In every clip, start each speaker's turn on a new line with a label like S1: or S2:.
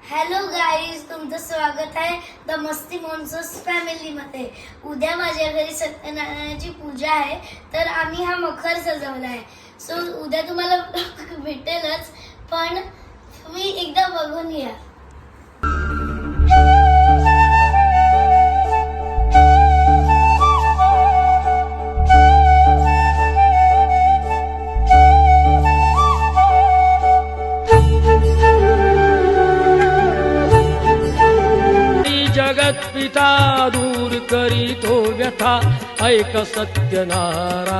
S1: Hello guys, तुमचं स्वागत आहे द मस्ती मॉन्स्टर्स फॅमिलीमध्ये। उद्या माझ्या घरी सत्यनारायणाची पूजा आहे, तर आम्ही हा मखर सजवला आहे। सो उद्या तुम्हाला भेटेलच, पण तुम्ही एकदा बघून या।
S2: जगत पिता दूर करीतो व्यथा, ऐक सत्यनारायणाची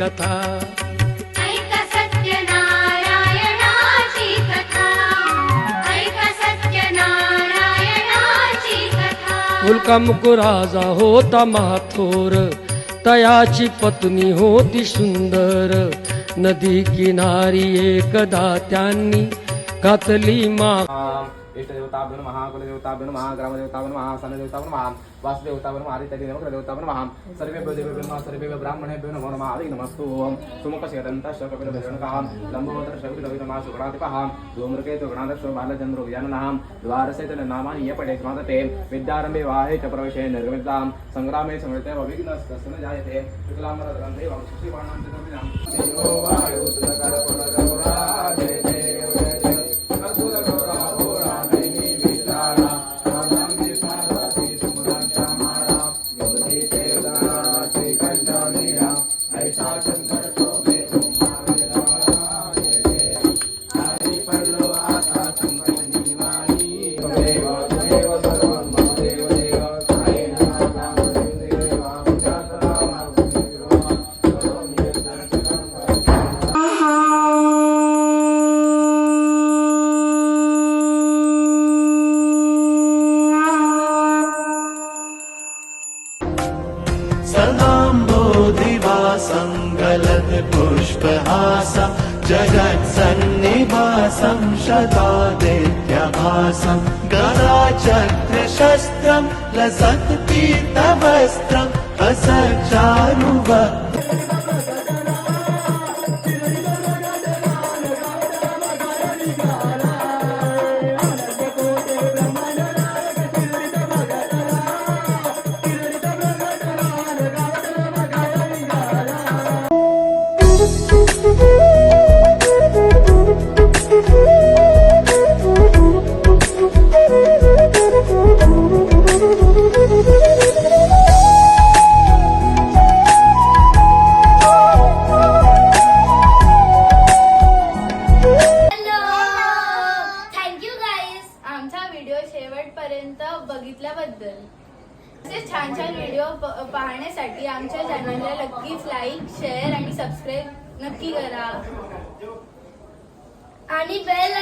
S2: कथा।
S3: ऐक सत्यनारायणाची कथा, ऐक सत्यनारायणाची कथा।
S2: उल्कामुकुराजा होता महाथोर, तयाची पत्नी होती सुंदर। नदी किनारी एकदा त्यांनी घातली माग।
S4: इष्टदेवताभ्यो नमः, कुलदेवताभ्यो नमः, ग्रामदेवताभ्यो नमः, सनदेवताभ्यो नमः, वासुदेवताभ्यो नमः, आदित्यदेवताभ्यो नमः, सर्वेभ्यो देवेभ्यो नमः, सर्वेभ्यो ब्राह्मणेभ्यो नमो नमः। आदि नमस्तु सुमुखशेदन्तश्च कपिलभूषणकः, लम्बोदरशकुलिरविक्रमः, सुगुणाधिपः, धूम्रकेतु गणाध्यक्षो बालचन्द्रो व्याननः, द्वारसेतुर्नामानि ये पठेत् स्मरते। विद्यारम्भे वाहे च प्रवेशे निर्विद्यां, संग्रामे संवृते विघ्नस्तस्य न जायते। शुक्लाम्बरधरन्ते वाक्षुषीवाणां च कविनां देवो वायुस्तकरकुलगौरा जय जय
S5: गलद पुष्पहासं जगत्सन्निवासं शतादित्यभासं गदाचक्रशस्त्रं लसत्पीतवस्त्रम् असच्चारुवक्त्रम्।
S6: शेवटपर्यंत बघितल्याबद्दल। असे छान छान व्हिडिओ पाहण्यासाठी आमच्या चॅनलला नक्कीच लाईक, शेअर आणि सबस्क्राईब नक्की करा
S1: आणि बेल